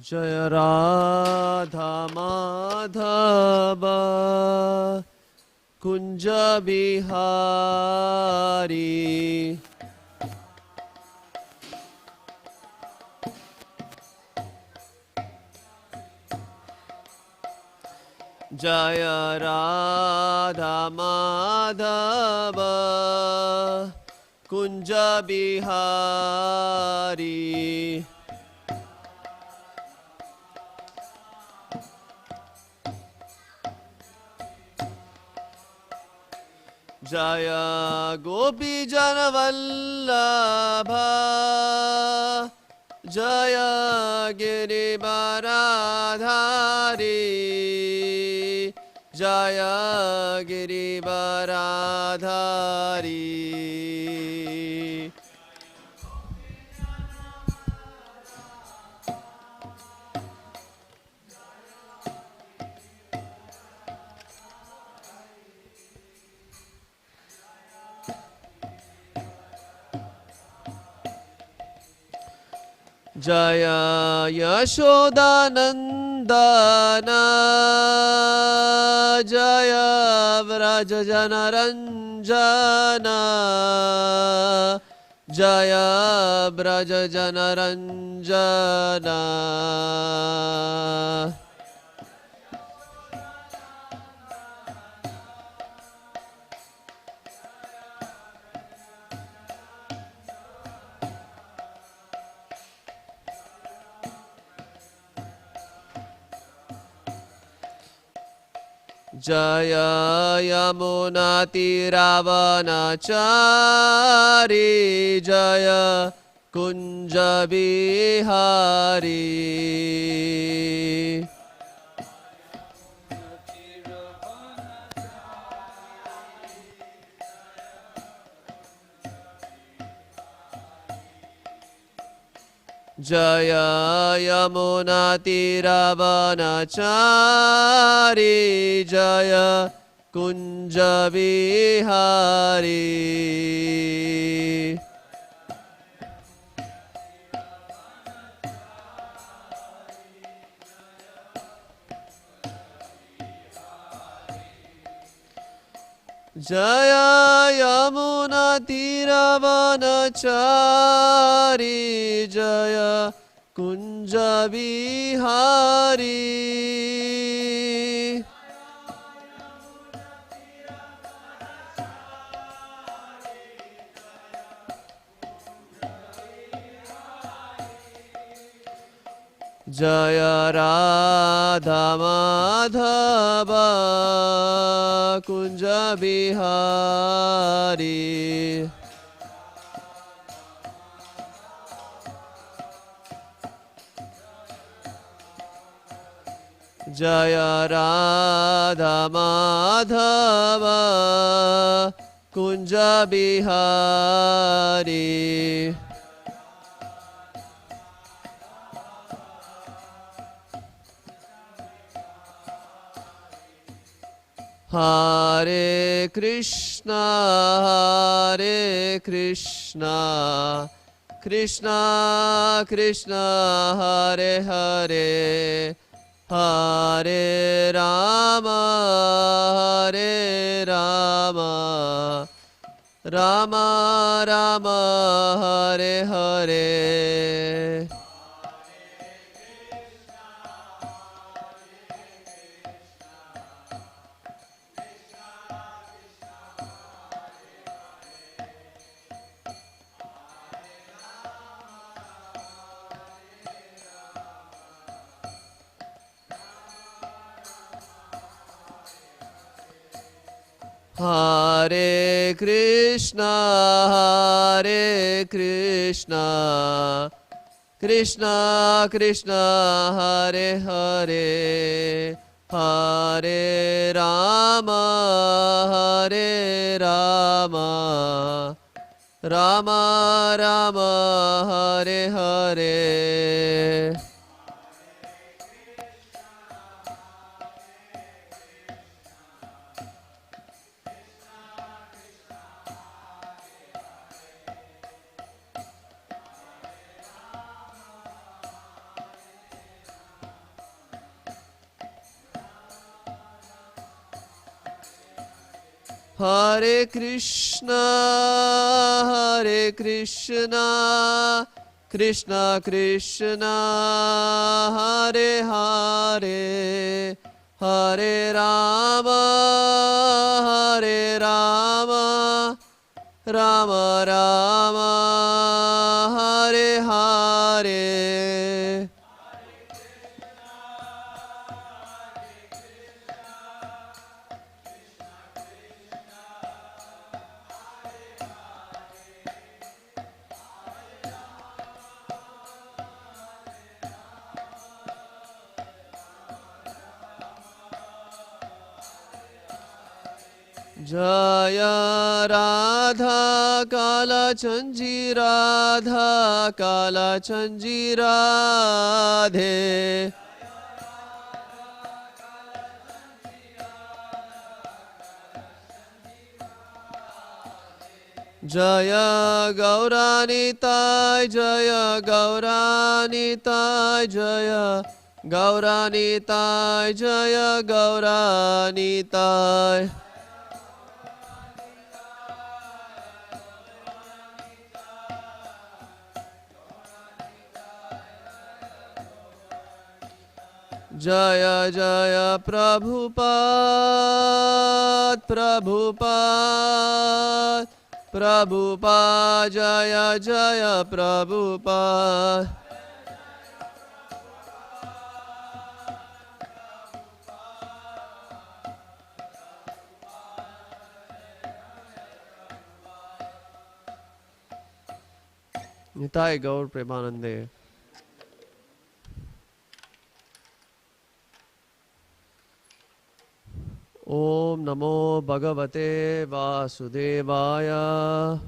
जय राधा माधव कुंज बिहारी जय राधा माधव कुंज बिहारी जय गोपी जन वल्लभ जय गिरिवराधारी जय गिरिवराधारी जय यशोदानंदन जय व्रज जनरंजन जय व्रज जनरंजन जय यमुना तीरावनचारी जय कुंज बिहारी जय यमुना तीरावनचारी जय कुंज बिहारी जय यमुना तीरावनचारी जय कुंज बिहारी जय राधा माधव कुंज बिहारी जय राधा माधव कुंज बिहारी हरे Krishna Krishna Krishna Hare Hare Hare Ram Ram Ram Hare Hare Hare Krishna Krishna Krishna Hare Hare Hare Ram Ram Ram Hare Hare Hare Krishna, Hare Krishna, Krishna Krishna, Hare Hare, Hare Rama, Hare Rama, Rama Rama, Hare Hare. Jaya Radha Kala Chanji Radha Kala Chanji Radhe. Jaya Gauranitai Jaya Gauranitai Jaya Gauranitai Jaya Gauranitai. Jaya Jaya Prabhupada Prabhupada Prabhupada Jaya Jaya Prabhupada. Nitai Gaur Premanande. Om Namo Bhagavate Vasudevaya.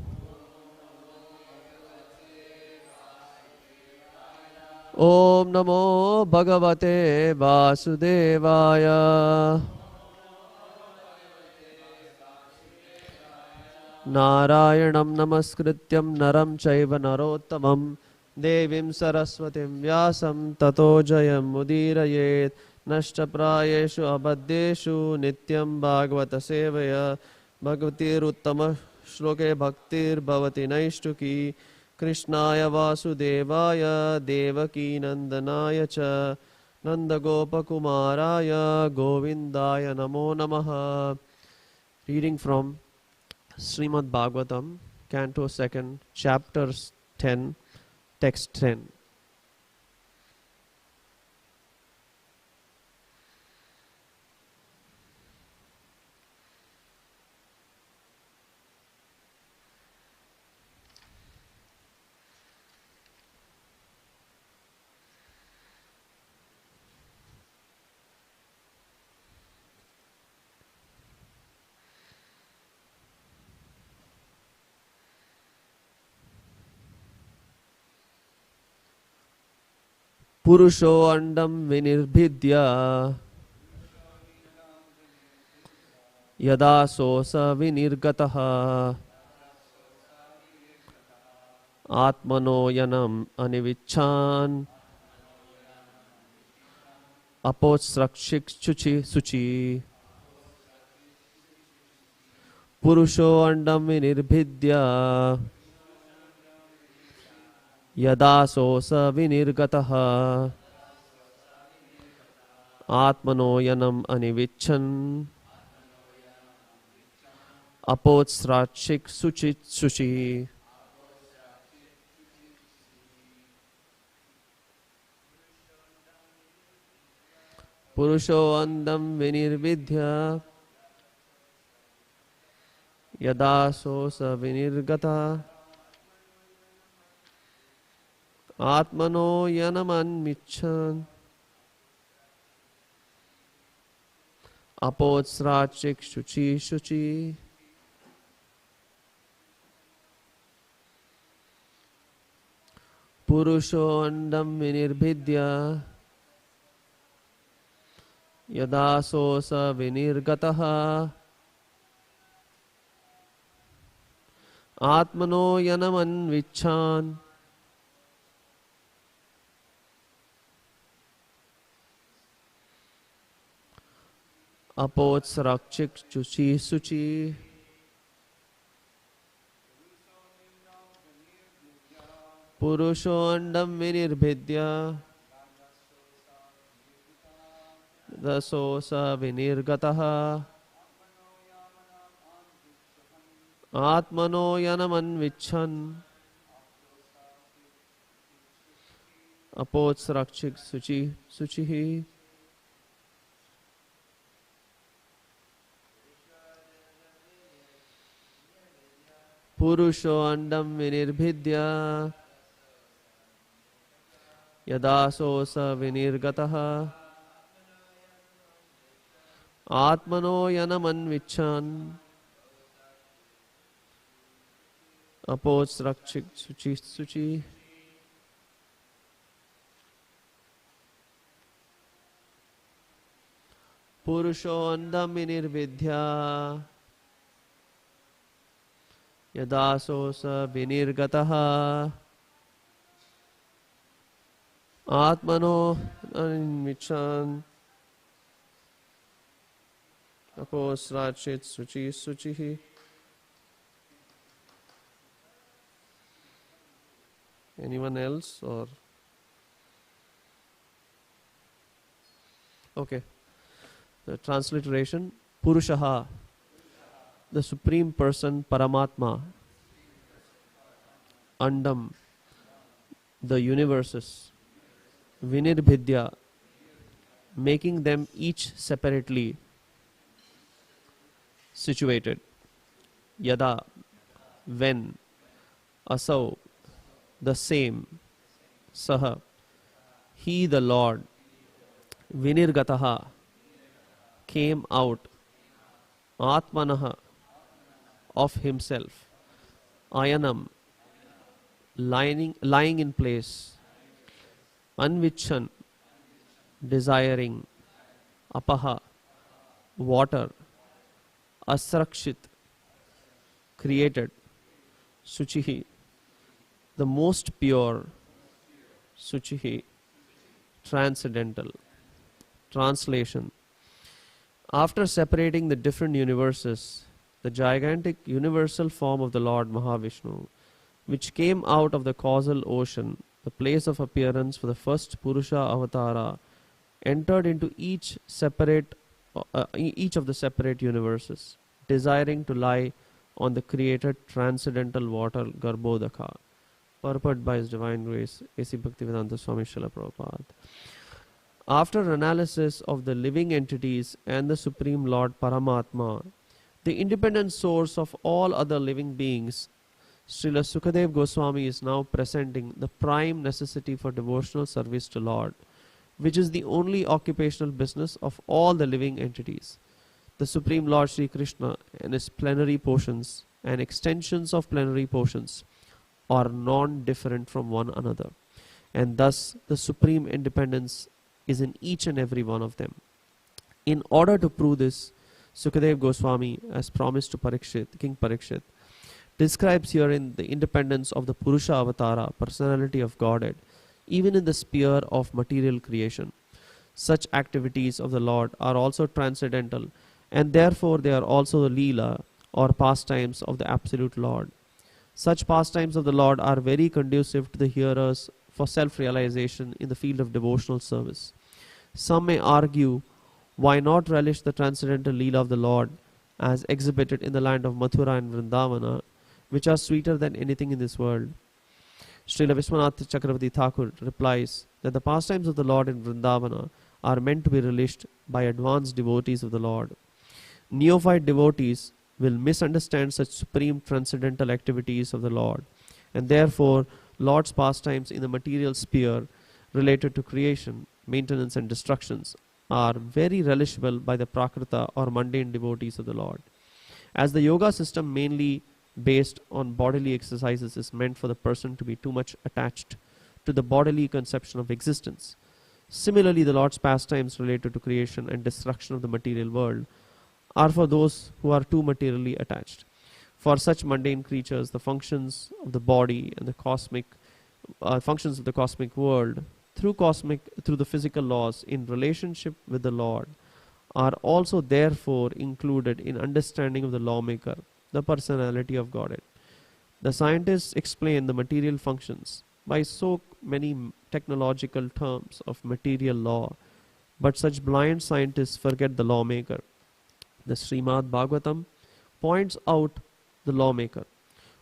Om Namo Bhagavate Vasudevaya. Narayanam Namaskrityam Naram Chaiva Narottamam Devim Saraswatim Vyasam Tato Jayam Mudirayet. Nashtaprayeshu abhaddeshu nityam bhagavata sevaya bhagavatir uttama shloke bhaktir bhavati naishtuki krishnaya vasudevaya devaki nandanaya cha nandagopakumaraya govindaya namo namaha. Reading from Srimad Bhagavatam, Canto 2nd, Chapter 10, Text 10. Purusho andam vinirvidya yada sosa vinirgataha atmano yanam anivichan apotsrakshik chuchi suchi. Purusho andam vinirvidya yada sosa vinirgataha atmano yanam anivichan apotsrakshik suchi suchi. Purusho andam vinirvidya yada sosa vinirgata atmano yanaman michan apotsrachik shuchi shuchi. Purusho andam vinirvidya yada sosa vinirgataha atmano yanaman vichan apotsrakshik chuchi suchi. Purusho andam vinirvidya dasosa vinirgataha Atmano yanaman vichan apotsrakchik suchihi Purusho andam vinirvidya yadasosa vinirgataha Atmano yanaman vichan apotsrakchik suchi Purusho andam vinirvidya yadasosa vinirgataha Atmano vichan apotsrakchik suchihi Anyone else or okay? The transliteration Purushaha, the Supreme Person Paramatma, Andam, the universes, Vinirbhidya, making them each separately situated, Yada, when, Asau, the same, Saha, he the Lord, Vinirgataha, came out, Atmanaha, of himself, Ayanam, lying in place, Anvichan, desiring, Apaha, water, Asrakshit, created, Suchihi, the most pure, Suchihi, transcendental. Translation. After separating the different universes, the gigantic universal form of the Lord Mahavishnu, which came out of the causal ocean, the place of appearance for the first Purusha avatara, entered into each of the separate universes, desiring to lie on the created transcendental water Garbhodaka. Purport by His Divine Grace, A.C. Bhaktivedanta Swami Srila Prabhupada. After analysis of the living entities and the Supreme Lord Paramatma, the independent source of all other living beings, Srila Sukadev Goswami is now presenting the prime necessity for devotional service to Lord, which is the only occupational business of all the living entities. The Supreme Lord Sri Krishna and his plenary portions and extensions of plenary portions are non-different from one another, and thus the supreme independence is in each and every one of them. In order to prove this, Sukadev Goswami, as promised to King Parikshit, describes herein the independence of the Purusha Avatara, personality of Godhead, even in the sphere of material creation. Such activities of the Lord are also transcendental, and therefore they are also the Leela, or pastimes of the Absolute Lord. Such pastimes of the Lord are very conducive to the hearers for self-realization in the field of devotional service. Some may argue, why not relish the transcendental Leela of the Lord as exhibited in the land of Mathura and Vrindavana, which are sweeter than anything in this world? Srila Vishwanath Chakravarti Thakur replies that the pastimes of the Lord in Vrindavana are meant to be relished by advanced devotees of the Lord. Neophyte devotees will misunderstand such supreme transcendental activities of the Lord, and therefore Lord's pastimes in the material sphere related to creation, maintenance and destructions are very relishable by the Prakrita or mundane devotees of the Lord. As the yoga system mainly based on bodily exercises is meant for the person to be too much attached to the bodily conception of existence, similarly the Lord's pastimes related to creation and destruction of the material world are for those who are too materially attached. For such mundane creatures, the functions of the body and the cosmic functions of the cosmic world through the physical laws in relationship with the Lord are also therefore included in understanding of the lawmaker, the personality of Godhead. The scientists explain the material functions by so many technological terms of material law, but such blind scientists forget the lawmaker. The Srimad Bhagavatam points out the lawmaker.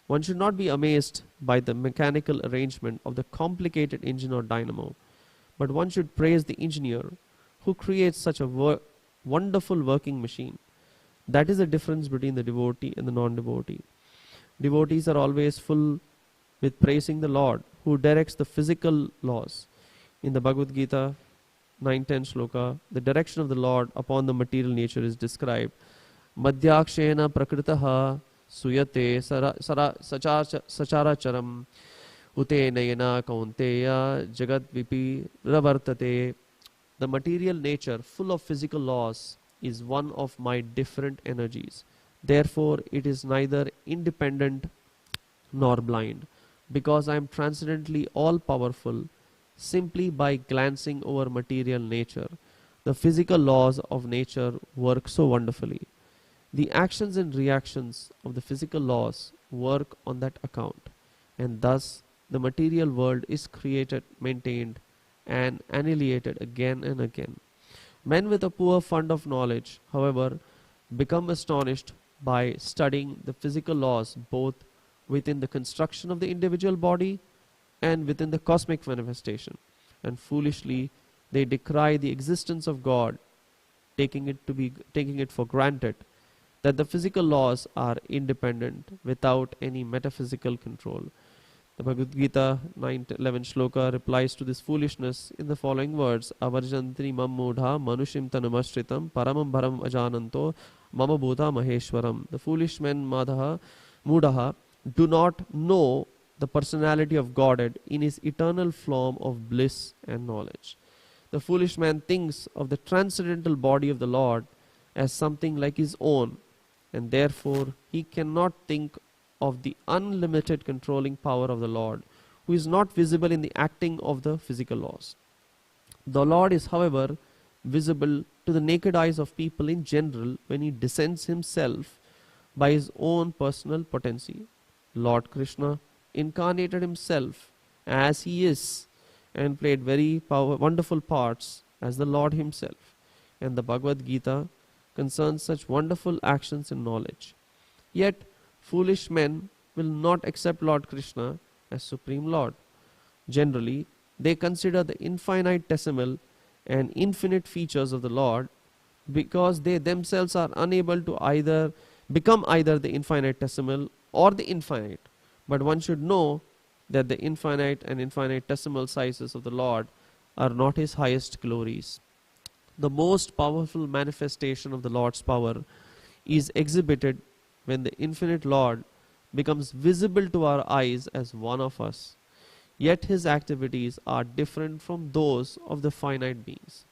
One should not be amazed by the mechanical arrangement of the complicated engine or dynamo, but one should praise the engineer who creates such a wonderful working machine. That is the difference between the devotee and the non-devotee. Devotees are always full with praising the Lord who directs the physical laws. In the Bhagavad Gita 9:10 shloka, the direction of the Lord upon the material nature is described. Madhyakshena prakritaha suyate sacharacharam ute nayana kaunteya jagat vipi ravartate. The material nature, full of physical laws, is one of my different energies. Therefore, it is neither independent nor blind, because I am transcendently all-powerful. Simply by glancing over material nature, the physical laws of nature work so wonderfully. The actions and reactions of the physical laws work on that account, and thus the material world is created, maintained, and annihilated again and again. Men with a poor fund of knowledge, however, become astonished by studying the physical laws both within the construction of the individual body and within the cosmic manifestation, and foolishly they decry the existence of God, taking it for granted that the physical laws are independent without any metaphysical control. The Bhagavad Gita 9:11 shloka replies to this foolishness in the following words: Avarjantri mam mudha manushim tanumashritam paramam bharam ajananto mama bhuta maheshwaram. The foolish men mudaha do not know the personality of Godhead in his eternal form of bliss and knowledge. The foolish man thinks of the transcendental body of the Lord as something like his own, and therefore he cannot think of the unlimited controlling power of the Lord, who is not visible in the acting of the physical laws. The Lord is, however, visible to the naked eyes of people in general when he descends himself by his own personal potency. Lord Krishna incarnated himself as he is and played very wonderful parts as the Lord himself, and the Bhagavad Gita concerns such wonderful actions and knowledge. Yet foolish men will not accept Lord Krishna as Supreme Lord. Generally, they consider the infinitesimal and infinite features of the Lord because they themselves are unable to become either the infinitesimal or the infinite. But one should know that the infinite and infinitesimal sizes of the Lord are not his highest glories. The most powerful manifestation of the Lord's power is exhibited when the infinite Lord becomes visible to our eyes as one of us. Yet his activities are different from those of the finite beings.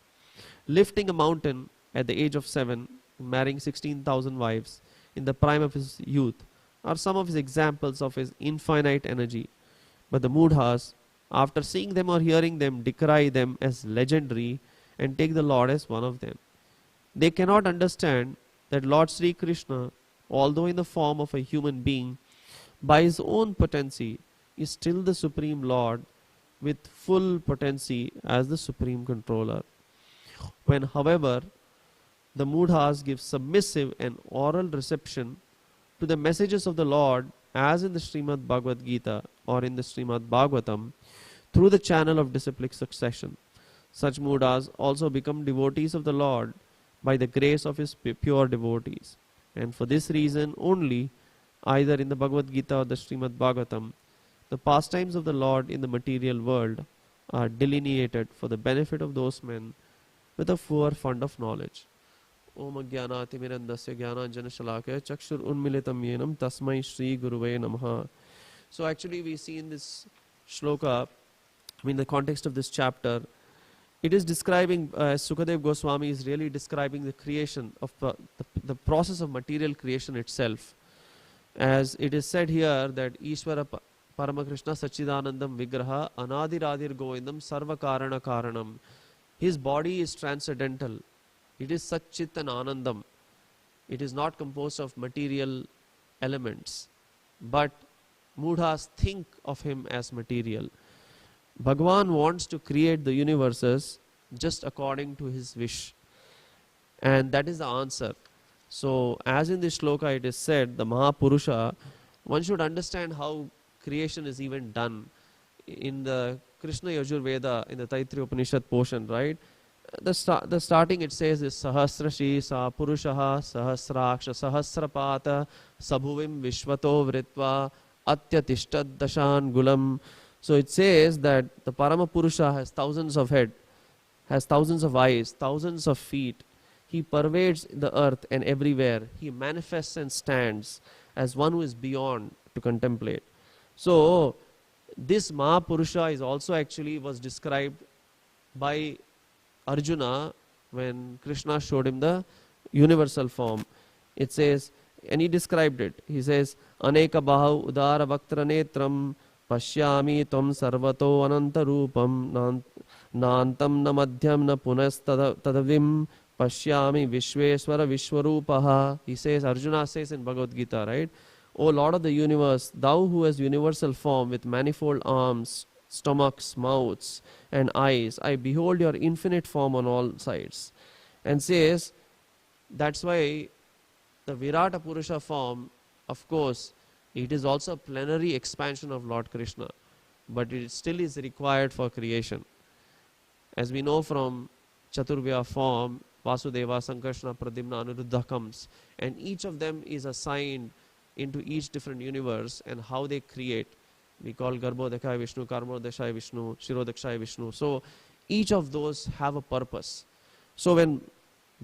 Lifting a mountain at the age of 7, marrying 16,000 wives in the prime of his youth are some of his examples of his infinite energy. But the Mudhas, after seeing them or hearing them, decry them as legendary and take the Lord as one of them. They cannot understand that Lord Sri Krishna, although in the form of a human being, by his own potency is still the Supreme Lord with full potency as the Supreme Controller. When, however, the Mudhas give submissive and oral reception to the messages of the Lord, as in the Srimad Bhagavad Gita or in the Srimad Bhagavatam, through the channel of disciplic succession, such Mudhas also become devotees of the Lord by the grace of his pure devotees. And for this reason only, either in the Bhagavad Gita or the Srimad Bhagavatam, the pastimes of the Lord in the material world are delineated for the benefit of those men with a poor fund of knowledge. Om Jnanaatimirandasya Jnananjana Shalakaya Chakshur Unmilitam Yenam Tasmai Shri Guruve Namaha. So actually we see in this shloka, in the context of this chapter, it is describing, Sukadev Goswami is really describing the creation of the process of material creation itself. As it is said here that Ishvara Paramakrishna Sachidanandam Vigraha Anadiradir Govindam Sarva Karana Karanam. His body is transcendental. It is Satchit and Anandam. It is not composed of material elements. But Mudhas think of him as material. Bhagavan wants to create the universes just according to his wish. And that is the answer. So, as in this shloka it is said, the Mahapurusha, one should understand how creation is even done. In the Krishna Yajurveda, in the Taittiriya Upanishad portion, right? The starting it says is Sahasrashi Sa Purushaha Sahasraksha Sahasrapata Sabhuvim Vishwato Vritva Atyatishtat Dashan Gulam. So it says that the Parama Purusha has thousands of head, has thousands of eyes, thousands of feet. He pervades the earth and everywhere. He manifests and stands as one who is beyond to contemplate. So this Mahapurusha is also actually was described by Arjuna when Krishna showed him the universal form. It says, and he described it. He says, Aneka Bahu Udara Vaktra Netram Pashyami Tvam Sarvato Ananta Rupam Nantam Na Madhyam Na Punas Tadavim Pashyami Vishweswara Vishwarupaha. He says, Arjuna says in Bhagavad Gita, right? O Lord of the universe, thou who has universal form with manifold arms, stomachs, mouths, and eyes, I behold your infinite form on all sides. And says, that's why the Virata Purusha form, of course, it is also a plenary expansion of Lord Krishna, but it still is required for creation. As we know from Chaturvya form, Vasudeva, Sankarshana, Pradimna, Anuruddha comes, and each of them is assigned into each different universe and how they create. We call Garbhodakshaya Vishnu, Karmodakshaya Vishnu, Shirodakshaya Vishnu. So each of those have a purpose. So when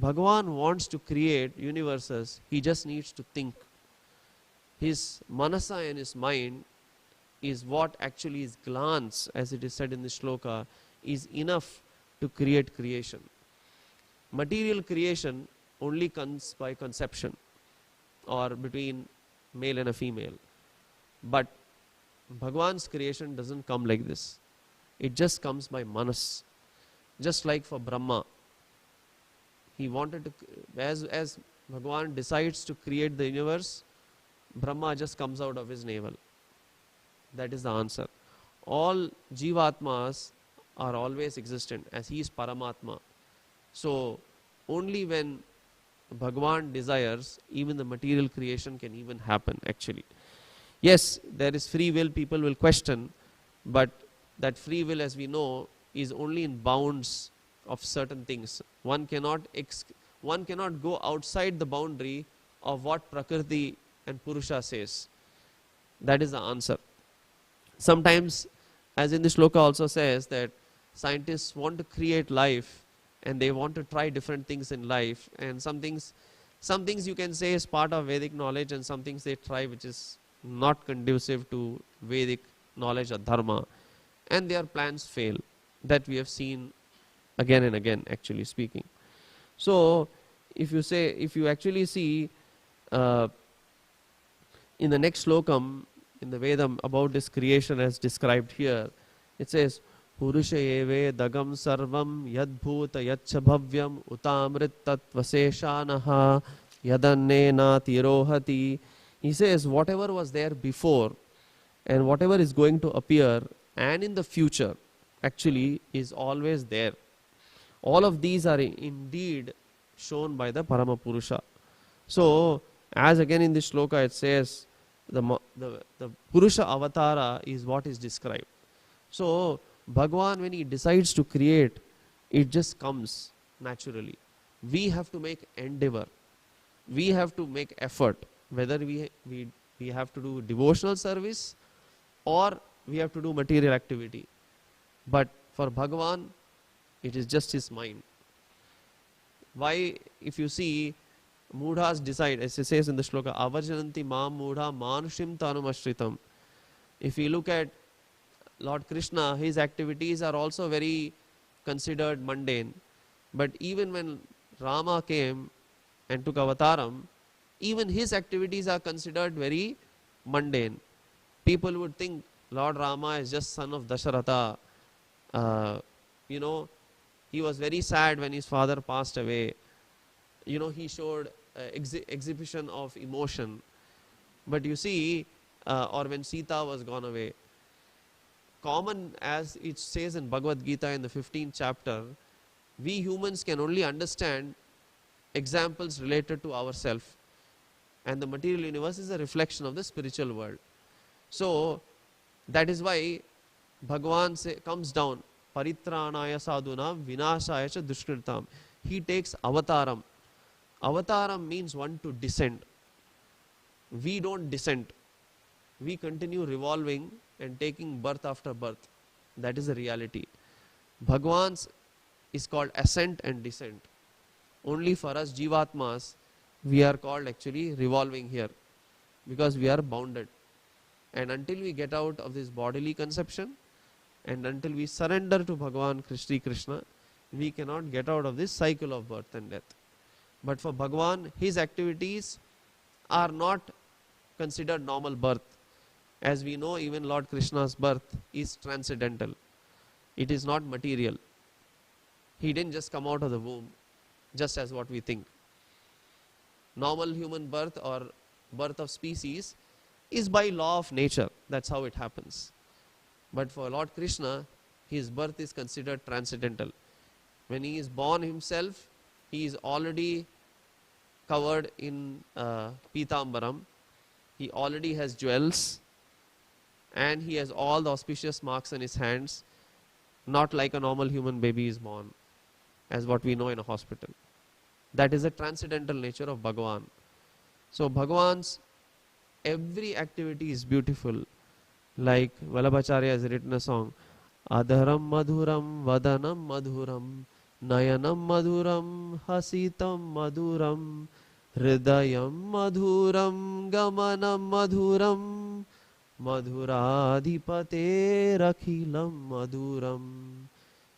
Bhagavan wants to create universes, he just needs to think. His manasa and his mind is what actually is glance, as it is said in the shloka, is enough to create creation. Material creation only comes by conception or between male and a female. But Bhagwan's creation doesn't come like this. It just comes by manas. Just like for Brahma, he wanted to, as Bhagwan decides to create the universe, Brahma just comes out of his navel. That is the answer. All Jivatmas are always existent as he is Paramatma. So only when Bhagwan desires, even the material creation can even happen actually. Yes, there is free will, people will question, but that free will, as we know, is only in bounds of certain things. One cannot go outside the boundary of what Prakriti and Purusha says. That is the answer. Sometimes, as in the shloka also says, that scientists want to create life and they want to try different things in life, and some things you can say is part of Vedic knowledge, and some things they try which is not conducive to Vedic knowledge or dharma, and their plans fail. That we have seen again and again, actually speaking. So if you actually see in the next slokam in the Vedam about this creation as described here, it says, Purusha eve dagam sarvam yadbhuta yaccha bhavyam utamrit tatvaseshanaha yadannena tirohati. He says whatever was there before and whatever is going to appear and in the future actually is always there. All of these are indeed shown by the Parama Purusha. So as again in this shloka it says the Purusha avatara is what is described. So Bhagwan, when he decides to create, it just comes naturally. We have to make endeavor. We have to make effort. Whether we have to do devotional service or we have to do material activity. But for Bhagwan, it is just his mind. Why, if you see, Mudhas decide, as it says in the shloka, Avarjananti mam mudha manushim tanumashritam. If you look at Lord Krishna, his activities are also very considered mundane. But even when Rama came and took avataram, even his activities are considered very mundane. People would think Lord Rama is just son of Dasharatha. He was very sad when his father passed away. He showed exhibition of emotion. But you see, or when Sita was gone away, common, as it says in Bhagavad Gita in the 15th chapter, we humans can only understand examples related to ourselves, and the material universe is a reflection of the spiritual world. So that is why Bhagavan comes down, paritranaya sadhuna vinashaya cha dushkritam. He takes avataram. Avataram means one to descend. We don't descend. We continue revolving and taking birth after birth. That is the reality. Bhagavan's is called ascent and descent. Only for us Jivatmas, we are called actually revolving here, because we are bounded. And until we get out of this bodily conception, and until we surrender to Bhagavan Sri Krishna, we cannot get out of this cycle of birth and death. But for Bhagavan, his activities are not considered normal birth. As we know, even Lord Krishna's birth is transcendental. It is not material. He didn't just come out of the womb, just as what we think. Normal human birth or birth of species is by law of nature. That's how it happens. But for Lord Krishna, his birth is considered transcendental. When he is born himself, he is already covered in Pitambaram. He already has jewels, and he has all the auspicious marks on his hands, not like a normal human baby is born, as what we know in a hospital. That is the transcendental nature of Bhagavan. So Bhagavan's every activity is beautiful. Like Vallabhacharya has written a song, Adharam madhuram vadanam madhuram nayanam madhuram hasitam madhuram hridayam madhuram gamanam madhuram madhuradhipate rakhilam madhuram.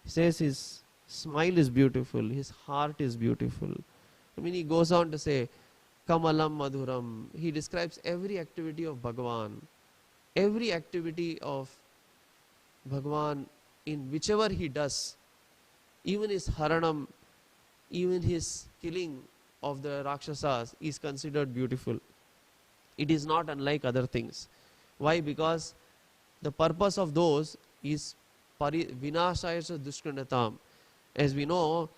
He says his smile is beautiful, his heart is beautiful. I mean, he goes on to say Kamalam madhuram. He describes every activity of Bhagavan. Every activity of Bhagavan, in whichever he does, even his haranam, even his killing of the Rakshasas is considered beautiful. It is not unlike other things. Why? Because the purpose of those is vinashaya dushkrinatam. As we know,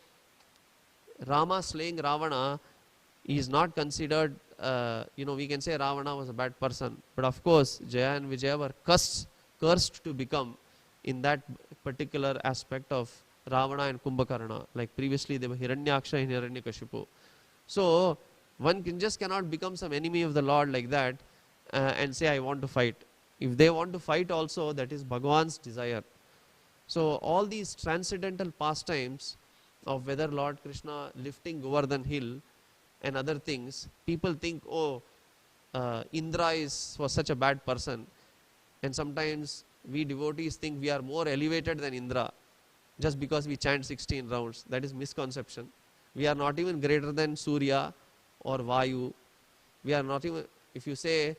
Rama slaying Ravana is not considered, we can say Ravana was a bad person. But of course, Jaya and Vijaya were cursed to become in that particular aspect of Ravana and Kumbhakarna. Like previously, they were Hiranyaksha and Hiranyakashipu. So, one cannot become some enemy of the Lord like that and say, I want to fight. If they want to fight also, that is Bhagavan's desire. So, all these transcendental pastimes of whether Lord Krishna lifting Govardhan hill and other things, people think, Indra was such a bad person. And sometimes we devotees think we are more elevated than Indra just because we chant 16 rounds. That is misconception. We are not even greater than Surya or Vayu. We are not even, if you say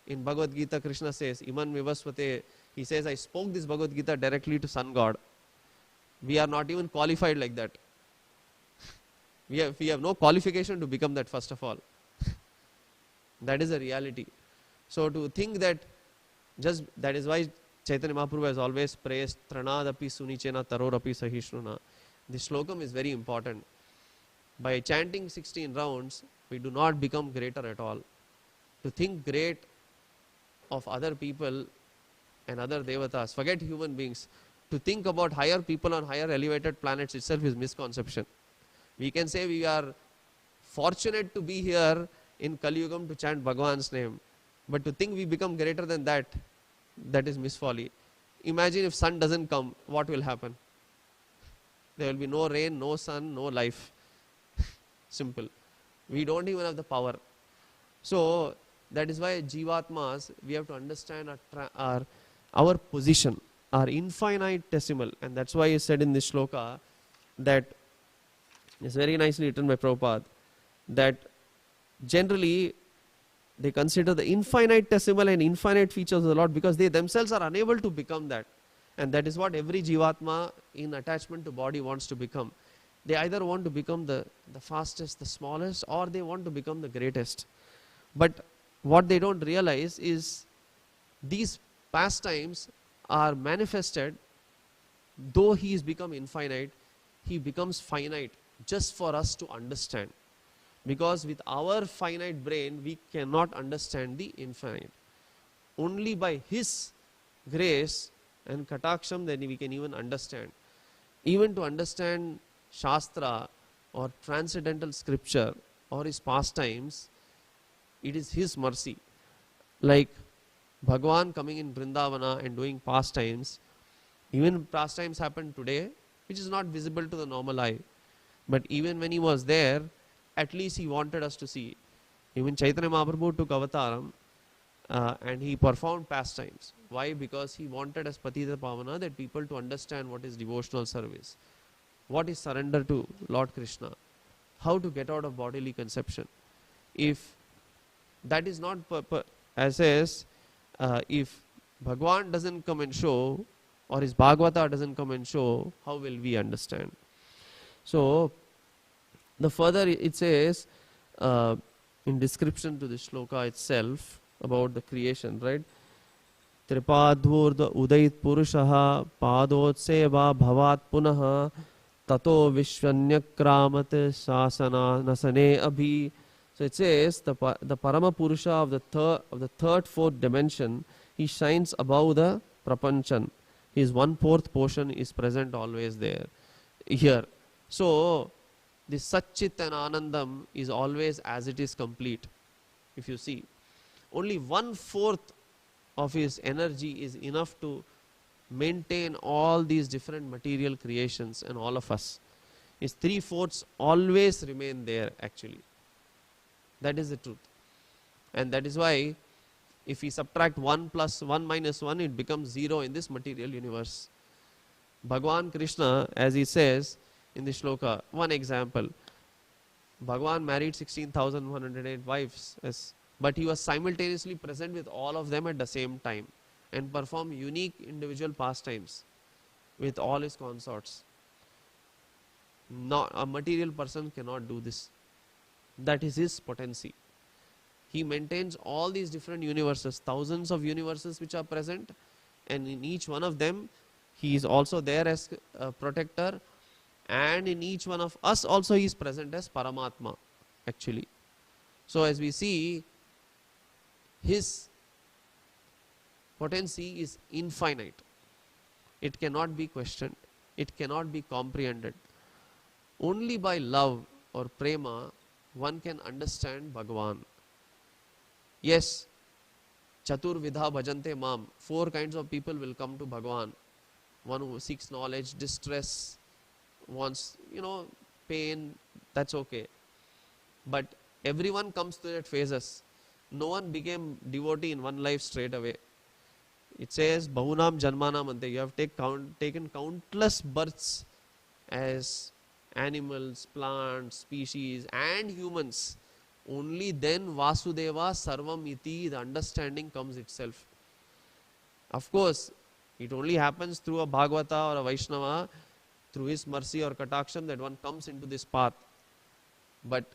in Bhagavad Gita, Krishna says, Iman Vivasvate, he says, I spoke this Bhagavad Gita directly to Sun God. We are not even qualified like that. We have no qualification to become that, first of all. That is a reality. So to think that that is why Chaitanya Mahaprabhu has always praised Tranadapi Sunichena Tarorapi Sahishnuna. This slokam is very important. By chanting 16 rounds, we do not become greater at all. To think great of other people and other devatas, forget human beings. To think about higher people on higher elevated planets itself is misconception. We can say we are fortunate to be here in Kali Yugam to chant Bhagavan's name. But to think we become greater than that, that is misfolly. Imagine if sun doesn't come, what will happen? There will be no rain, no sun, no life. Simple. We don't even have the power. So that is why Jivatmas, we have to understand our position, our infinitesimal. And that's why he said in this shloka that, it's very nicely written by Prabhupada, that generally they consider the infinitesimal and infinite features of the Lord because they themselves are unable to become that. And that is what every Jivatma in attachment to body wants to become. They either want to become the fastest, the smallest, or they want to become the greatest. But what they don't realize is these pastimes are manifested, though he is become infinite, he becomes finite just for us to understand. Because with our finite brain, we cannot understand the infinite. Only by his grace and kataksham, then we can even understand. Even to understand Shastra or transcendental scripture or his pastimes, it is his mercy. Like Bhagwan coming in Vrindavana and doing pastimes, even pastimes happen today, which is not visible to the normal eye. But even when he was there, at least he wanted us to see. Even Chaitanya Mahaprabhu took avataram and he performed pastimes. Why? Because he wanted as Patita Pavana that people to understand what is devotional service, what is surrender to Lord Krishna, how to get out of bodily conception. If that is not, if Bhagwan doesn't come and show, or his Bhagavata doesn't come and show, how will we understand? So, the further it says in description to the shloka itself about the creation, right? Tripadhurda udait purushaha padotseva bhavat punaha tato vishwanyakramat sasana nasane abhi. So it says the Parama Purusha of the third, fourth dimension, he shines above the Prapanchan. His 1/4 portion is present always there. Here. So this Satchit and Anandam is always as it is complete. If you see, only 1/4 of his energy is enough to maintain all these different material creations and all of us. His 3/4 always remain there actually. That is the truth. And that is why if we subtract 1 plus 1 minus 1, it becomes 0 in this material universe. Bhagwan Krishna, as he says in the shloka, one example, Bhagwan married 16,108 wives, yes, but he was simultaneously present with all of them at the same time and performed unique individual pastimes with all his consorts. Not a material person cannot do this. That is his potency. He maintains all these different universes, thousands of universes which are present, and in each one of them he is also there as a protector, and in each one of us also he is present as Paramatma actually. So as we see, his potency is infinite. It cannot be questioned. It cannot be comprehended. Only by love or prema one can understand Bhagavan. Yes, Chatur Vidha Bhajante Mam. 4 kinds of people will come to Bhagavan. One who seeks knowledge, distress, wants, pain, that's okay. But everyone comes to that phases. No one became devotee in one life straight away. It says, Bahunam Janmanam Ante. You have taken countless births as animals, plants, species and humans. Only then Vasudeva Sarvam Iti, the understanding comes itself. Of course, it only happens through a Bhagavata or a Vaishnava, through his mercy or kataksham, that one comes into this path. But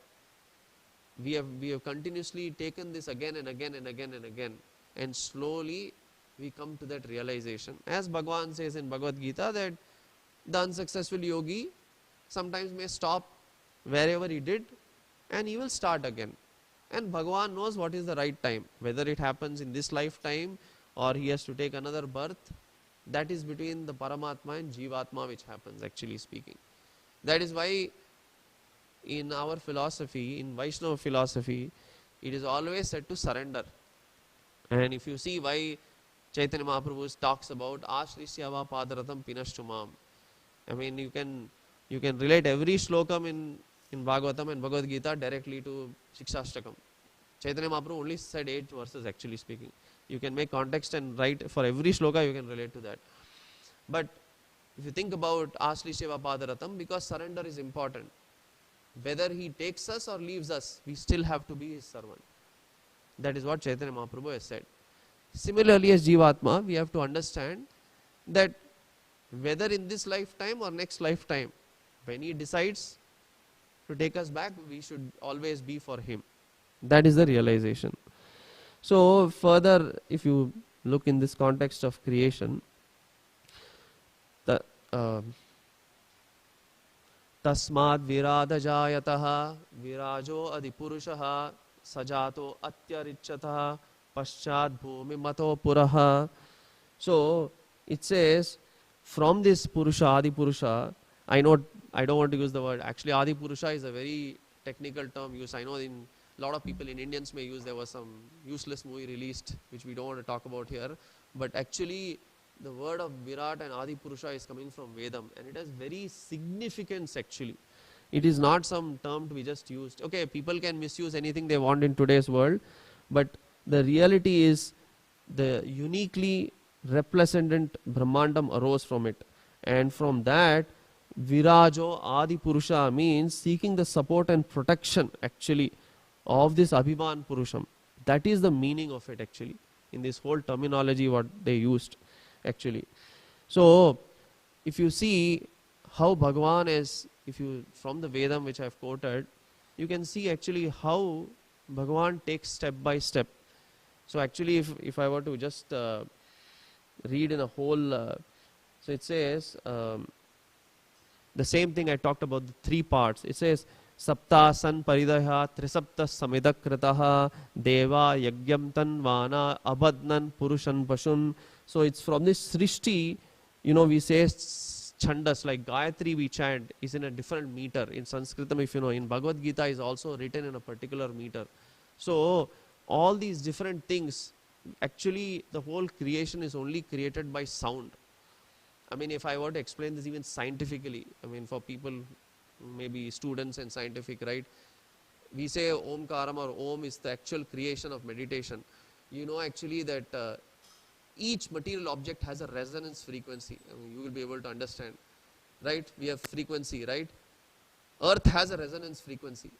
we have continuously taken this again and again and again and again, and slowly we come to that realization. As Bhagavan says in Bhagavad Gita, that the unsuccessful yogi sometimes may stop wherever he did and he will start again. And Bhagavan knows what is the right time, whether it happens in this lifetime or he has to take another birth. That is between the Paramatma and Jivatma which happens, actually speaking. That is why in our philosophy, in Vaishnava philosophy, it is always said to surrender. And if you see why Chaitanya Mahaprabhu talks about Ashrishyava Padaratam Pinashtumam, I mean, you can relate every slokam in Bhagavatam and Bhagavad Gita directly to Shikshashtakam. Chaitanya Mahaprabhu only said 8 verses, actually speaking. You can make context and write for every shloka, you can relate to that. But if you think about Ashrishyava Padaratam, because surrender is important. Whether he takes us or leaves us, we still have to be his servant. That is what Chaitanya Mahaprabhu has said. Similarly, as Jivatma, we have to understand that whether in this lifetime or next lifetime, when he decides to take us back, we should always be for him. That is the realization. So further, if you look in this context of creation, तस्माद् विरादजायतः विराजो अधिपुरुषः सजातो अत्यरिच्यतः पश्चात् भूमिमतो पुरः. So it says from this Purusha, Adi Purusha, I don't want to use the word. Actually, Adi Purusha is a very technical term used. I know in a lot of people in Indians may use. There was some useless movie released which we don't want to talk about here. But actually, the word of Virat and Adi Purusha is coming from Vedam, and it has very significance actually. It is not some term to be just used. Okay, people can misuse anything they want in today's world, but the reality is the uniquely replacent Brahmandam arose from it. And from that, Virajo Adi Purusha means seeking the support and protection actually of this Abhiman Purusham. That is the meaning of it actually, in this whole terminology what they used actually. So, if you see how Bhagavan is, if you from the Vedam which I have quoted, you can see actually how Bhagavan takes step by step. So actually if I were to just read in a whole, so it says the same thing I talked about, the three parts. It says Sapta san paridaya trisapta samidakritah deva yagyam tanvana abadnan purushan pashun. So it's from this srishti, we say chandas like Gayatri we chant is in a different meter. In Sanskritam, if you know, in Bhagavad Gita is also written in a particular meter. So all these different things, actually the whole creation is only created by sound. I mean, if I were to explain this even scientifically, I mean for people, maybe students and scientific, right? We say Omkaram or Om is the actual creation of meditation. Actually that each material object has a resonance frequency. I mean, you will be able to understand, right? We have frequency, right? Earth has a resonance frequency.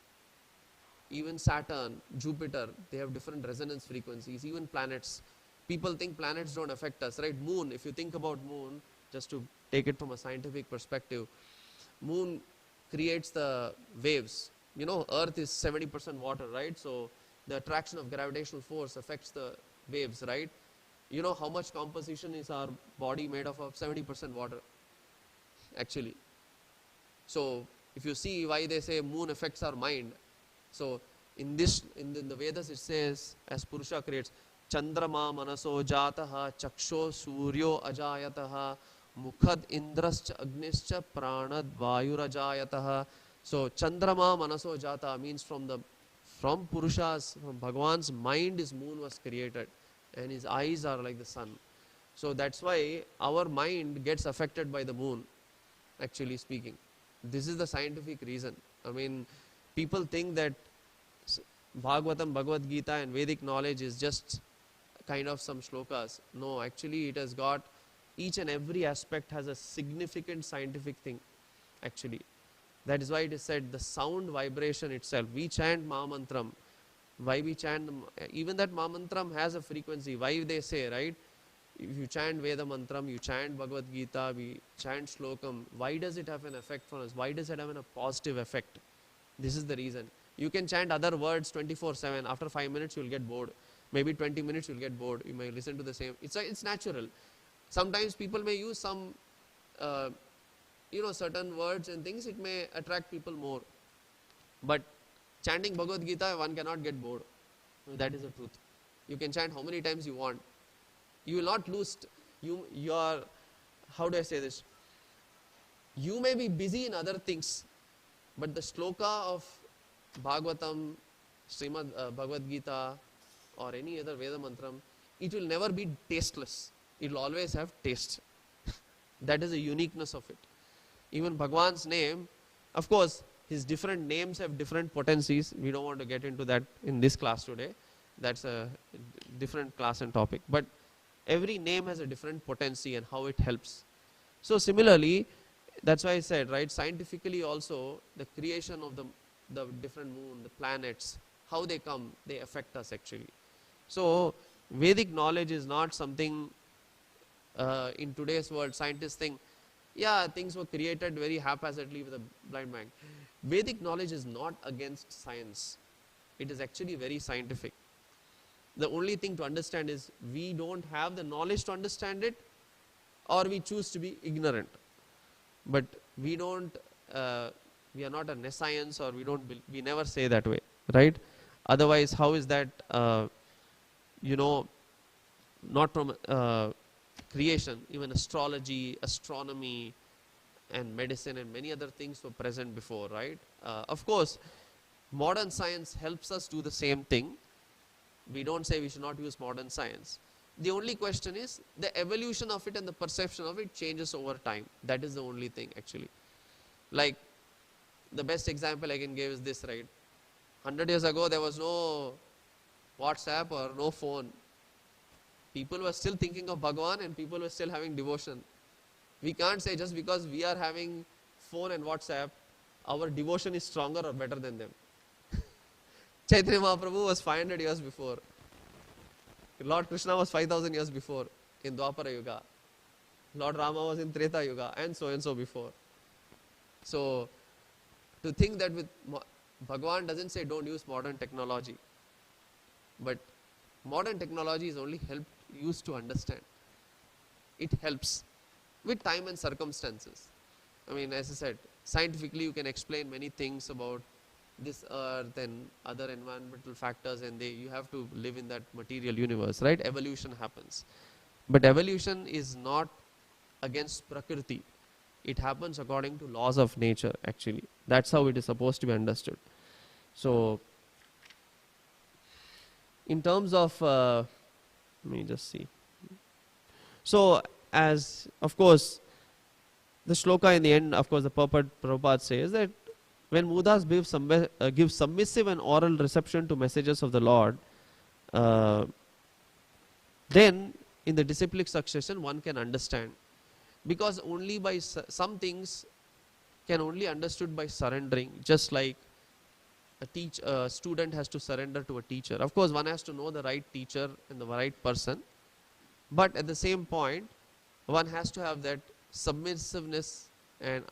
Even Saturn, Jupiter, they have different resonance frequencies. Even planets. People think planets don't affect us, right? Moon, if you think about moon, just to take it from a scientific perspective, moon creates the waves. Earth is 70% water, right? So the attraction of gravitational force affects the waves, right? You know how much composition is our body made of 70% water, actually. So if you see why they say moon affects our mind, so in the Vedas it says, as Purusha creates, Chandrama manaso jataha chaksho suryo ajayataha mukhad indrascha agnischa pranad vayurajayataha. So Chandrama manaso jata means from Purusha's, from Bhagavan's mind his moon was created, and his eyes are like the sun. So that's why our mind gets affected by the moon, actually speaking. This is the scientific reason. I mean, people think that Bhagavatam, Bhagavad Gita and Vedic knowledge is just kind of some shlokas. No, actually it has got, each and every aspect has a significant scientific thing, actually. That is why it is said the sound vibration itself. We chant Mahamantram. Why we chant, even that Mahamantram has a frequency. Why they say, right? If you chant Veda Mantram, you chant Bhagavad Gita, we chant Shlokam, why does it have an effect for us? Why does it have a positive effect? This is the reason. You can chant other words 24/7. After 5 minutes, you will get bored. Maybe 20 minutes, you will get bored. You may listen to the same. It's natural. Sometimes people may use some, certain words and things. It may attract people more. But chanting Bhagavad Gita, one cannot get bored. That is the truth. You can chant how many times you want. You will not lose. You are, how do I say this? You may be busy in other things, but the shloka of Bhagavatam, Srimad Bhagavad Gita, or any other Veda Mantram, it will never be tasteless. It will always have taste. That is the uniqueness of it. Even Bhagwan's name, of course, his different names have different potencies. We don't want to get into that in this class today. That's a different class and topic. But every name has a different potency and how it helps. So similarly, that's why I said, right, scientifically also, the creation of the different moon, the planets, how they come, they affect us actually. So Vedic knowledge is not something in today's world, scientists think, yeah, things were created very haphazardly with a blind mind. Vedic knowledge is not against science. It is actually very scientific. The only thing to understand is we don't have the knowledge to understand it, or we choose to be ignorant. But we don't, we are not a nescience, or we never say that way, right? Otherwise, how is that, you know, not from creation, even astrology, astronomy, and medicine and many other things were present before, right? Of course, modern science helps us do the same thing. We don't say we should not use modern science. The only question is the evolution of it and the perception of it changes over time. That is the only thing actually. Like the best example I can give is this, right? 100 years ago there was no WhatsApp or no phone. People were still thinking of Bhagwan and people were still having devotion. We can't say just because we are having phone and WhatsApp, our devotion is stronger or better than them. Chaitanya Mahaprabhu was 500 years before. Lord Krishna was 5000 years before in Dwapara Yuga. Lord Rama was in Treta Yuga, and so before. So, to think that with Bhagwan doesn't say don't use modern technology, but modern technology is only used to understand. It helps with time and circumstances. I mean, as I said, scientifically you can explain many things about this earth and other environmental factors, and you have to live in that material universe, right? Evolution happens. But evolution is not against Prakriti. It happens according to laws of nature, actually. That's how it is supposed to be understood. So, in terms of, let me just see. So, as, of course, the shloka in the end, of course, the Prabhupada says that when Mudas give submissive and oral reception to messages of the Lord, then in the disciplic succession one can understand. Because only by some things can only understood by surrendering, just like a student has to surrender to a teacher. Of course, one has to know the right teacher and the right person, but at the same point, one has to have that submissiveness and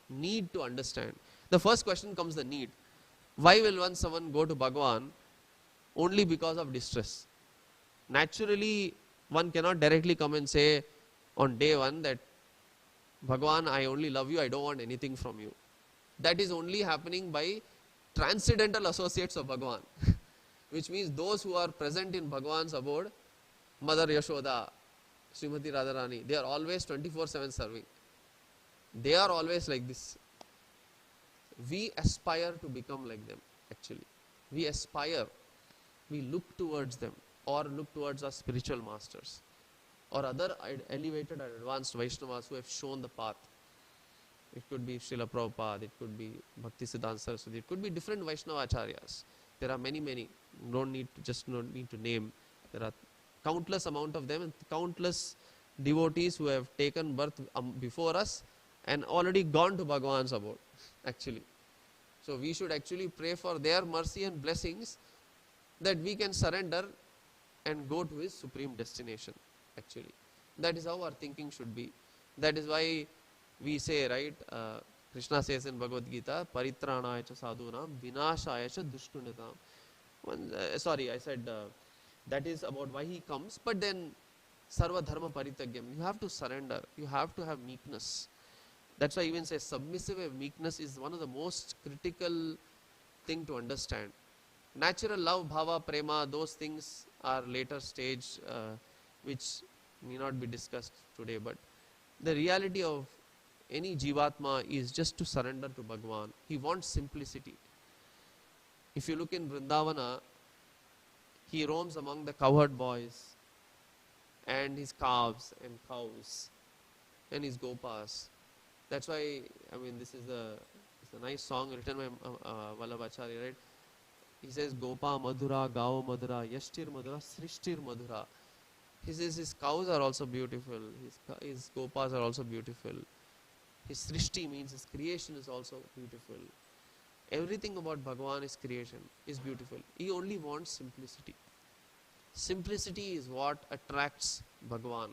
need to understand. The first question comes the need. Why will someone go to Bhagwan? Only because of distress. Naturally, one cannot directly come and say on day one that Bhagwan, I only love you, I don't want anything from you. That is only happening by transcendental associates of Bhagwan, which means those who are present in Bhagwan's abode, Mother Yashoda, Srimati Radharani, they are always 24/7 serving. They are always like this. We aspire to become like them, actually. We aspire, we look towards them, or look towards our spiritual masters, or other elevated and advanced Vaishnavas who have shown the path. It could be Srila Prabhupada, it could be Bhaktisiddhanta Saraswati, it could be different Vaishnava acharyas. There are many. No need to name. There are countless amount of them and countless devotees who have taken birth before us and already gone to Bhagwan's abode, actually. So we should actually pray for their mercy and blessings that we can surrender and go to his supreme destination, actually. That is how our thinking should be. That is why we say, right, Krishna says in Bhagavad Gita, Paritranaya cha sadhunam, vinashaya cha dushtunatam. Sorry, I said that is about why he comes, but then sarva dharma paritagyam. You have to surrender, you have to have meekness. That's why I even say submissive meekness is one of the most critical thing to understand. Natural love, bhava, prema, those things are later stage, which may not be discussed today, but the reality of any jivatma is just to surrender to Bhagwan. He wants simplicity. If you look in Vrindavana, he roams among the cowherd boys and his calves and cows and his gopas. That's why, I mean, this is a nice song written by Vallabhacharya, right? He says, Gopa Madhura, Gao Madhura, Yashtir Madhura, Srishtir Madhura. He says his cows are also beautiful, his gopas are also beautiful. His Srishti means his creation is also beautiful. Everything about Bhagwan, his creation, is beautiful. He only wants simplicity. Simplicity is what attracts Bhagwan.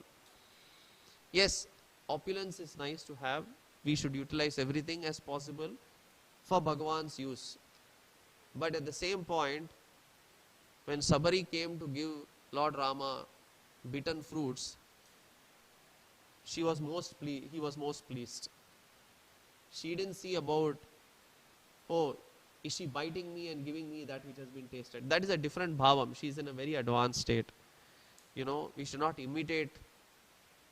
Yes, opulence is nice to have. We should utilize everything as possible for Bhagwan's use. But at the same point, when Sabari came to give Lord Rama bitten fruits, he was most pleased. She didn't see about, oh, is she biting me and giving me that which has been tasted? That is a different bhavam. She is in a very advanced state. We should not imitate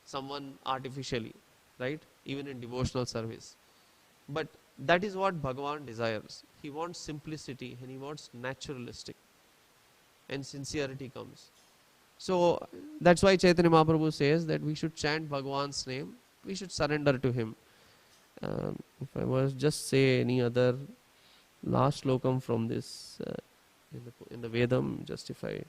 someone artificially, right? Even in devotional service. But that is what Bhagavan desires. He wants simplicity and he wants naturalistic. And sincerity comes. So that's why Chaitanya Mahaprabhu says that we should chant Bhagavan's name. We should surrender to him. If I was just say any other last slokam from this in the Vedam, just if I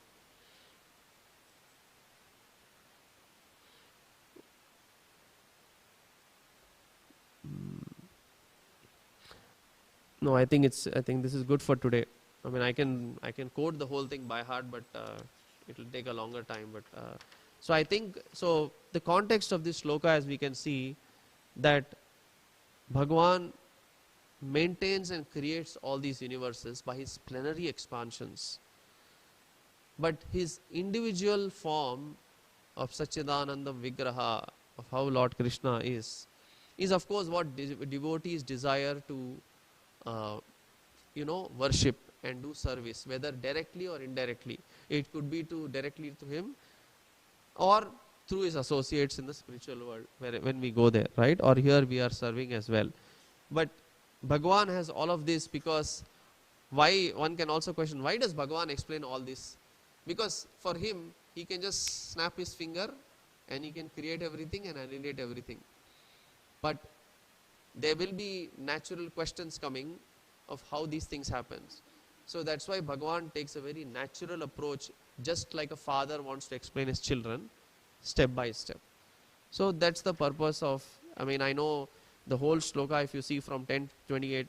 no, I think this is good for today. I mean, I can quote the whole thing by heart, but it will take a longer time. But so I think so. The context of this sloka, as we can see, that Bhagavan maintains and creates all these universes by his plenary expansions. But his individual form of Satchidanandam Vigraha, of how Lord Krishna is of course what devotees desire to worship and do service, whether directly or indirectly. It could be directly to him or through his associates in the spiritual world, when we go there, right? Or here we are serving as well. But Bhagavan has all of this, because why, one can also question, why does Bhagavan explain all this? Because for him, he can just snap his finger and he can create everything and annihilate everything. But there will be natural questions coming of how these things happen. So that's why Bhagavan takes a very natural approach, just like a father wants to explain his children, step by step. So that's the purpose of, I know the whole sloka, if you see from 10:28,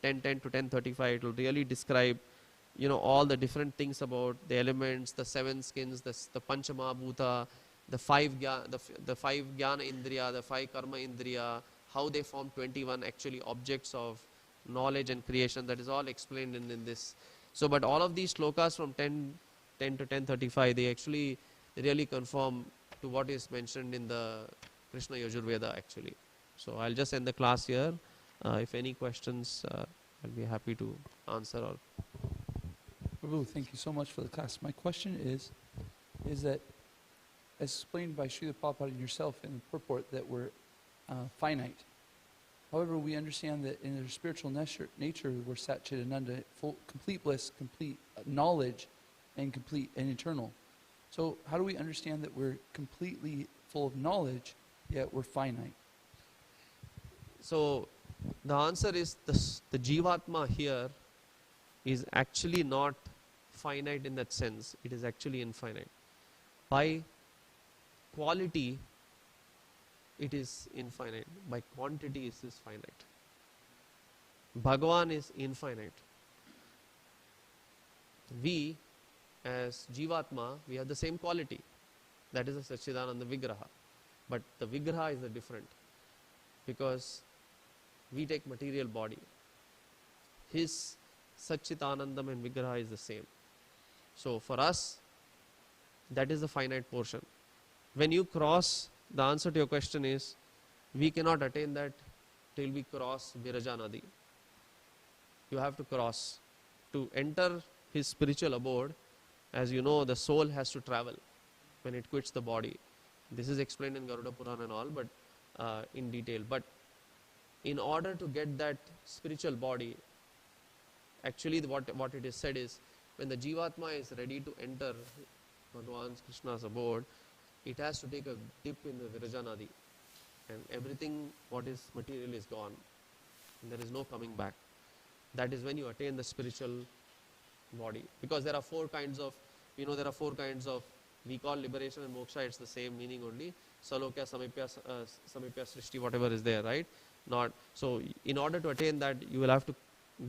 10:10 to 10:35, it will really describe, all the different things about the elements, the seven skins, the Panchamahabhuta, the five jnana indriya, the five karma indriya, how they form 21 actually objects of knowledge and creation. That is all explained in this. So, but all of these slokas from 10 to 10:35, they actually really conform to what is mentioned in the Krishna Yajurveda actually. So I'll just end the class here. If any questions, I'll be happy to answer. Or Prabhu, thank you so much for the class. My question is that, as explained by Srila Prabhupada and yourself in the purport, that we're finite. However, we understand that in their spiritual nature we're Satchidananda, full, complete bliss, complete knowledge, and complete and eternal. So how do we understand that we're completely full of knowledge, yet we're finite? So the answer is the Jivatma here is actually not finite in that sense. It is actually infinite. By quality, it is infinite. By quantity, it is finite. Bhagavan is infinite. We, as Jivatma, we have the same quality. That is a Satchidananda Vigraha. But the Vigraha is the different. Because we take material body. His Satchitanandam and Vigraha is the same. So for us, that is the finite portion. When you cross, the answer to your question is, we cannot attain that till we cross Viraja Nadi. You have to cross. To enter his spiritual abode, as you know, the soul has to travel when it quits the body. This is explained in Garuda Purana and all, but in detail. But in order to get that spiritual body, actually what it is said is, when the Jivatma is ready to enter Bhagavan's Krishna's abode, it has to take a dip in the Viraja Nadi, and everything what is material is gone, and there is no coming back. That is when you attain the spiritual body. Because there are four kinds of, we call liberation and moksha, it's the same meaning only. Salokya, Samipya, Srishti, whatever is there, right? Not so. In order to attain that, you will have to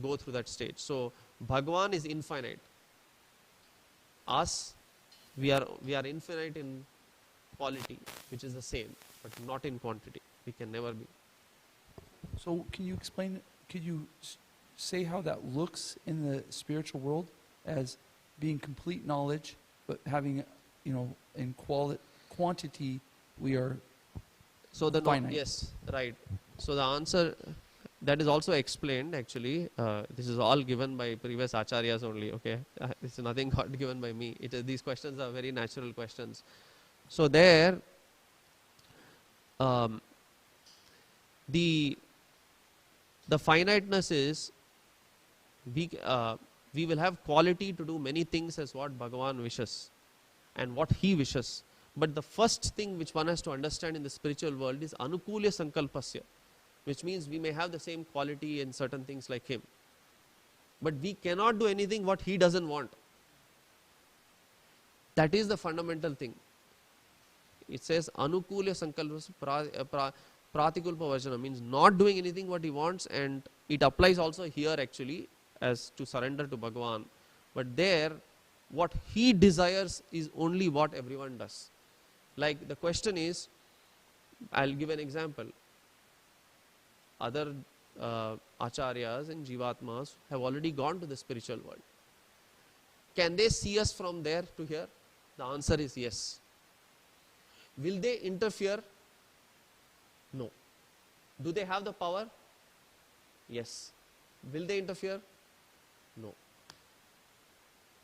go through that stage. So Bhagavan is infinite. Us, we are infinite in quality, which is the same, but not in quantity. We can never be. So can you explain, could you say how that looks in the spiritual world as being complete knowledge, but having, in quantity, we are so the finite? Yes, right. So the answer, that is also explained actually. This is all given by previous acharyas only. Okay, this is nothing got given by me. It is, these questions are very natural questions. So there, um, the finiteness is we will have quality to do many things as what Bhagavan wishes and what he wishes. But the first thing which one has to understand in the spiritual world is anukulya sankalpasya, which means we may have the same quality in certain things like him, but we cannot do anything what he doesn't want. That is the fundamental thing. It says anukulya sankalpasya pratikulpa vajana, means not doing anything what he wants, and it applies also here actually as to surrender to Bhagavan. But there, what he desires is only what everyone does. Like the question is, I'll give an example. Other acharyas and jivatmas have already gone to the spiritual world. Can they see us from there to here? The answer is yes. Will they interfere? No. Do they have the power? Yes. Will they interfere? No.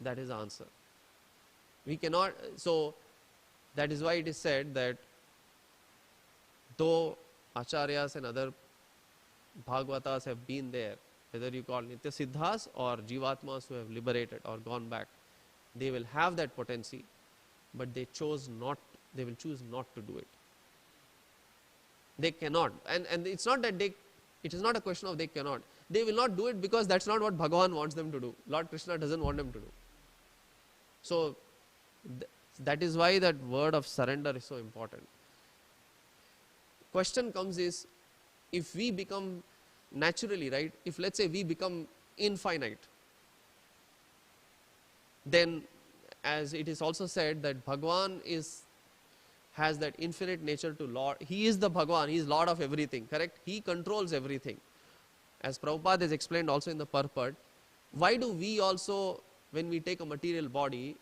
That is the answer. We cannot, so that is why it is said that though acharyas and other bhagavatas have been there, whether you call nitya siddhas or jivatmas who have liberated or gone back, they will have that potency, but they will choose not to do it. They cannot, and it's not that it is not a question of they cannot. They will not do it because that's not what Bhagavan wants them to do. Lord Krishna doesn't want them to do. So that is why that word of surrender is so important. Question comes is, if we become naturally, right, if let's say we become infinite, then as it is also said that Bhagavan has that infinite nature to Lord. He is the Bhagavan, he is Lord of everything, correct? He controls everything. As Prabhupada has explained also in the purport, why do we also, when we take a material body,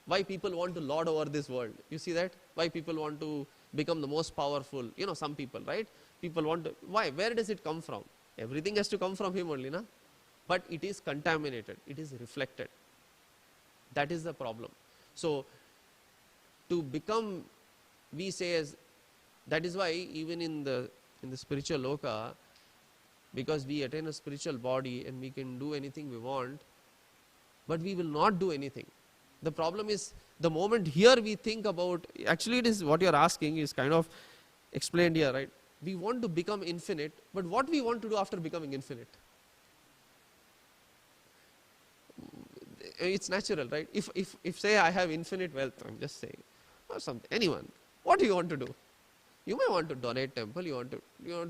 why people want to lord over this world? You see that? Why people want to become the most powerful? You know, some people, right? People want to, why? Where does it come from? Everything has to come from him only, na? But it is contaminated, it is reflected. That is the problem. So, to become, we say as, that is why even in the spiritual loka, because we attain a spiritual body and we can do anything we want, but we will not do anything. The problem is, the moment here we think about, actually it is what you are asking is kind of explained here, right? We want to become infinite, but what we want to do after becoming infinite? It's natural, right? If say I have infinite wealth, I'm just saying, or something, anyone, what do you want to do? You may want to donate temple, you want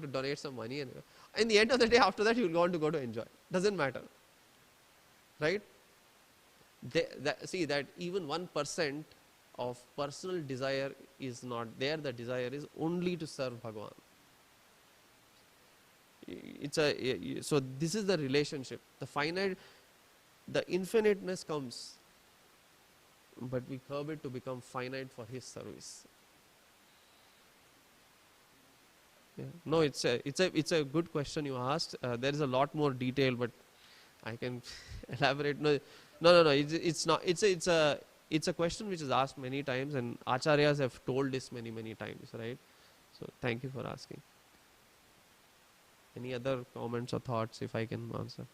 to donate some money, and in the end of the day, after that, you will want to go to enjoy. Doesn't matter, right? See that even 1% of personal desire is not there. The desire is only to serve Bhagavan. So this is the relationship. The finite, the infiniteness comes, but we curb it to become finite for His service. Yeah. No, it's a good question you asked. There is a lot more detail, but I can elaborate. No. It's not. It's a question which is asked many times, and acharyas have told this many times, right? So thank you for asking. Any other comments or thoughts, if I can answer?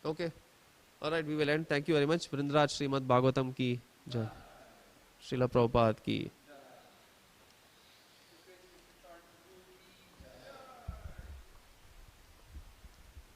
Okay. All right, we will end. Thank you very much. Vrindraj Srimad Bhagavatam ki jai. Srila Prabhupada ki